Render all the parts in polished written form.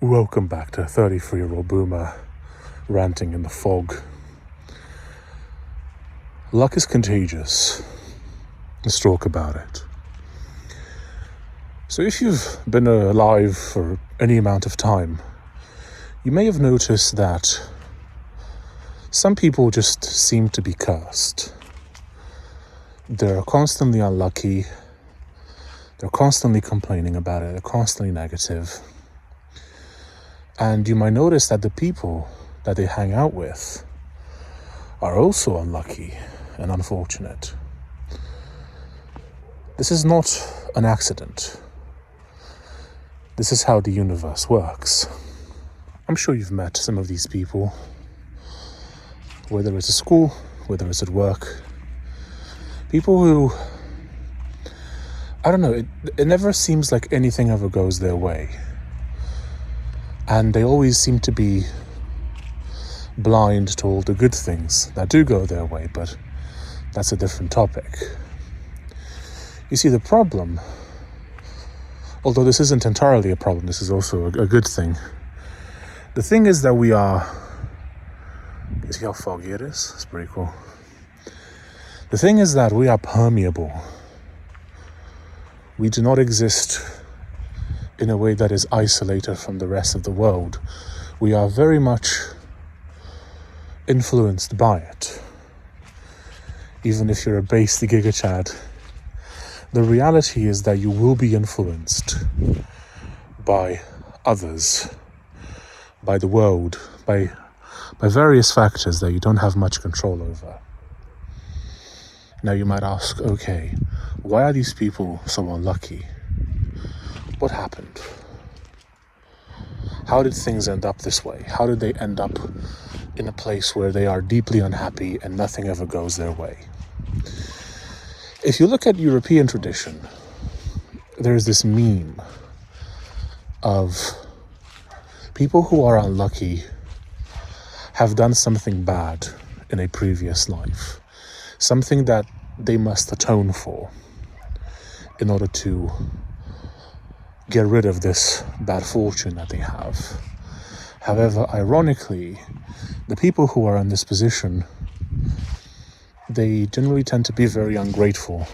Welcome back to 33-year-old boomer ranting in the fog. Luck is contagious. Let's talk about it. So if you've been alive for any amount of time, you may have noticed that some people just seem to be cursed. They're constantly unlucky. They're constantly complaining about it. They're constantly negative. And you might notice that the people that they hang out with are also unlucky and unfortunate. This is not an accident. This is how the universe works. I'm sure you've met some of these people, whether it's at school, whether it's at work. People who, I don't know, it never seems like anything ever goes their way. And they always seem to be blind to all the good things that do go their way, but that's a different topic. You see, the problem, although this isn't entirely a problem, this is also a good thing. The thing is that we are, you see how foggy it is? It's pretty cool. The thing is that we are permeable. We do not exist in a way that is isolated from the rest of the world. We are very much influenced by it. Even if you're a base gigachad, the reality is that you will be influenced by others, by the world, by various factors that you don't have much control over. Now you might ask, okay, why are these people so unlucky? What happened? How did things end up this way? How did they end up in a place where they are deeply unhappy and nothing ever goes their way? If you look at European tradition, there's this meme of people who are unlucky have done something bad in a previous life, something that they must atone for in order to get rid of this bad fortune that they have. However, ironically, the people who are in this position, they generally tend to be very ungrateful,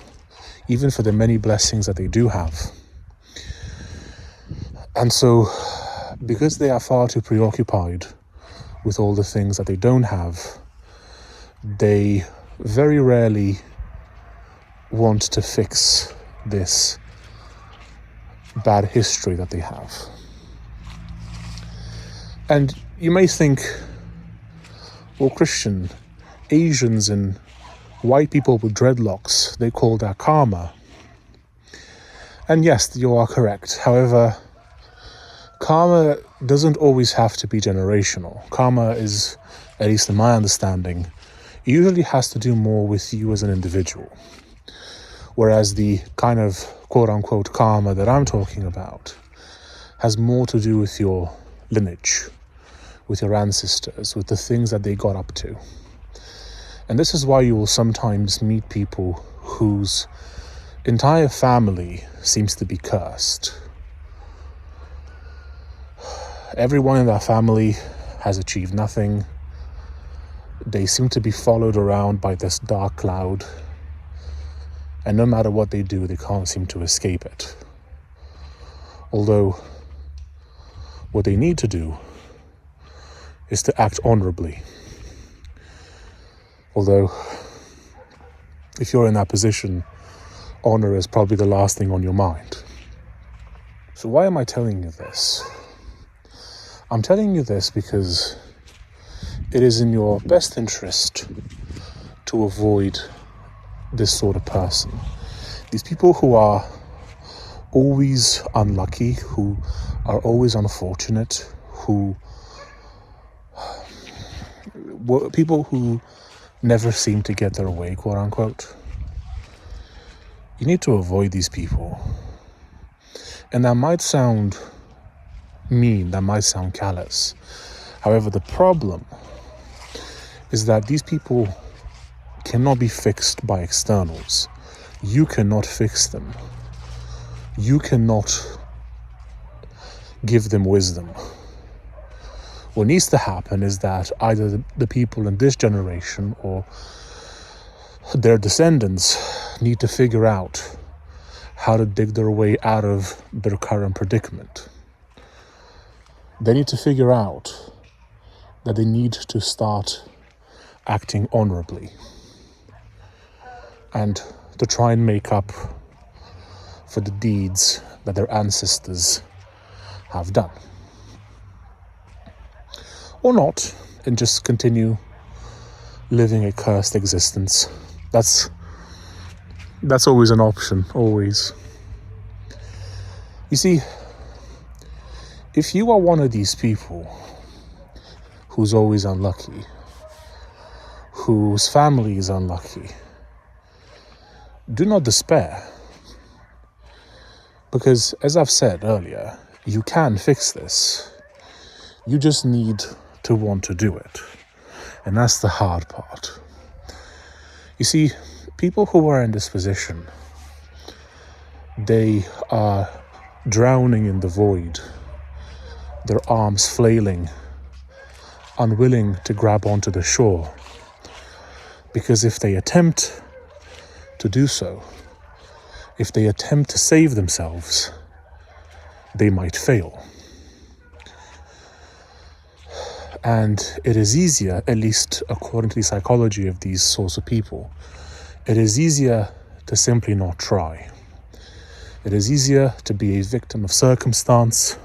even for the many blessings that they do have. And so, because they are far too preoccupied with all the things that they don't have, they very rarely want to fix this bad history that they have. And you may think, well, Christian, Asians and white people with dreadlocks, they call that karma. And yes, you are correct. However, karma doesn't always have to be generational. Karma is, at least in my understanding, it usually has to do more with you as an individual. Whereas the kind of quote-unquote karma that I'm talking about has more to do with your lineage, with your ancestors, with the things that they got up to. And this is why you will sometimes meet people whose entire family seems to be cursed. Everyone in that family has achieved nothing. They seem to be followed around by this dark cloud. And no matter what they do, they can't seem to escape it. Although, what they need to do is to act honorably. Although, if you're in that position, honor is probably the last thing on your mind. So why am I telling you this? I'm telling you this because it is in your best interest to avoid this sort of person. These people who are always unlucky, who are always unfortunate, people who never seem to get their way, quote unquote. You need to avoid these people. And that might sound mean, that might sound callous. However, the problem is that these people cannot be fixed by externals. You cannot fix them. You cannot give them wisdom. What needs to happen is that either the people in this generation or their descendants need to figure out how to dig their way out of their current predicament. They need to figure out that they need to start acting honorably and to try and make up for the deeds that their ancestors have done. Or not, and just continue living a cursed existence. That's always an option, always. You see, if you are one of these people who's always unlucky, whose family is unlucky, do not despair. Because, as I've said earlier, you can fix this. You just need to want to do it. And that's the hard part. You see, people who are in this position, they are drowning in the void, their arms flailing, unwilling to grab onto the shore. Because if they attempt to do so, if they attempt to save themselves, they might fail. And it is easier, at least according to the psychology of these sorts of people, it is easier to simply not try. It is easier to be a victim of circumstance.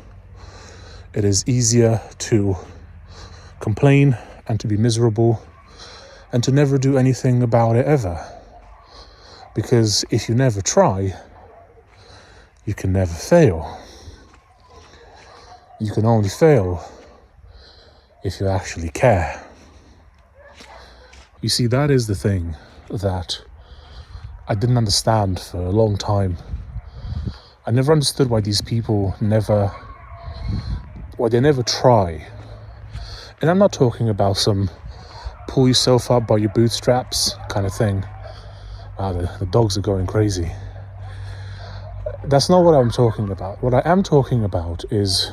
It is easier to complain and to be miserable and to never do anything about it ever. Because if you never try, you can never fail. You can only fail if you actually care. You see, that is the thing that I didn't understand for a long time. I never understood why these people never try. And I'm not talking about some pull yourself up by your bootstraps kind of thing. Wow, the dogs are going crazy. That's not what I'm talking about. What I am talking about is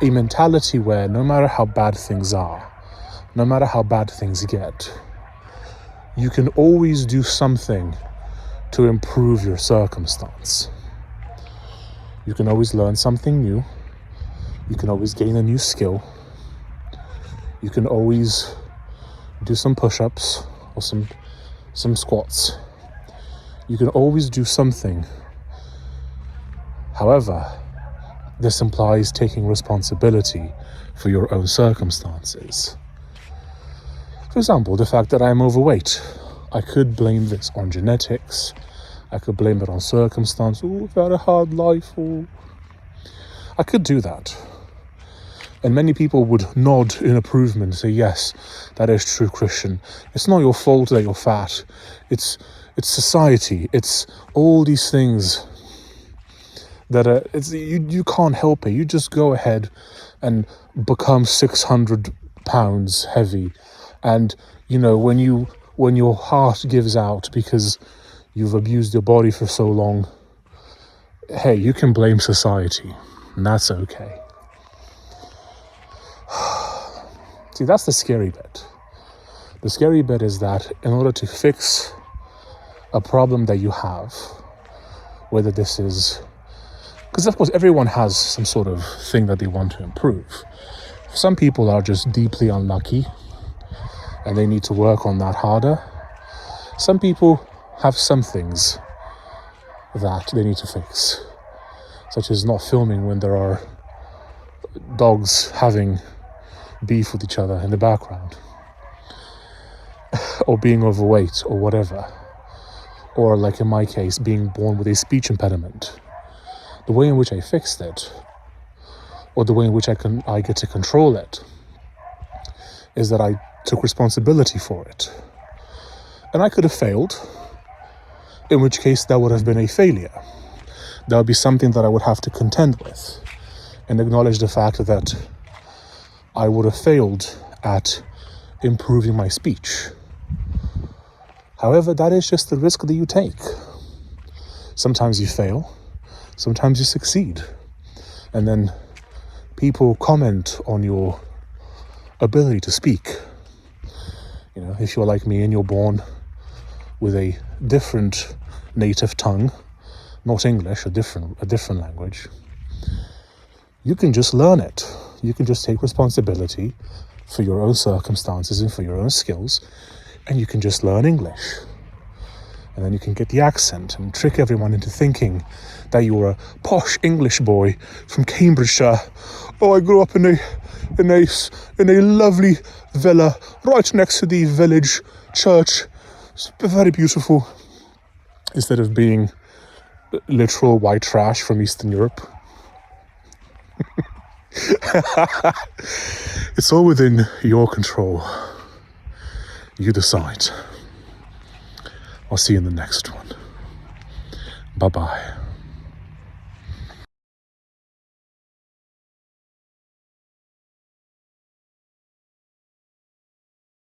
a mentality where no matter how bad things are, no matter how bad things get, you can always do something to improve your circumstance. You can always learn something new. You can always gain a new skill. You can always do some push-ups or some squats. You can always do something. However, this implies taking responsibility for your own circumstances. For example, the fact that I'm overweight. I could blame this on genetics. I could blame it on circumstance. Oh, I've had a hard life. Oh. I could do that. And many people would nod in approval and say, yes, that is true, Christian. It's not your fault that you're fat. It's society. It's all these things that you can't help it. You just go ahead and become 600 pounds heavy. And, when your heart gives out because you've abused your body for so long, hey, you can blame society. And that's okay. See, that's the scary bit. The scary bit is that in order to fix a problem that you have, whether this is... Because, of course, everyone has some sort of thing that they want to improve. Some people are just deeply unlucky, and they need to work on that harder. Some people have some things that they need to fix, such as not filming when there are dogs having beef with each other in the background, or being overweight, or whatever, or, like in my case, being born with a speech impediment. The way in which I fixed it, or the way in which I get to control it, is that I took responsibility for it. And I could have failed, in which case that would have been a failure. That would be something that I would have to contend with and acknowledge the fact that I would have failed at improving my speech. However, that is just the risk that you take. Sometimes you fail, sometimes you succeed. And then people comment on your ability to speak. You know, if you're like me and you're born with a different native tongue, not English, a different language, you can just learn it. You can just take responsibility for your own circumstances and for your own skills, and you can just learn English. And then you can get the accent and trick everyone into thinking that you're a posh English boy from Cambridgeshire. Oh, I grew up in a lovely villa right next to the village church. It's very beautiful. Instead of being literal white trash from Eastern Europe. It's all within your control. You decide. I'll see you in the next one. Bye-bye.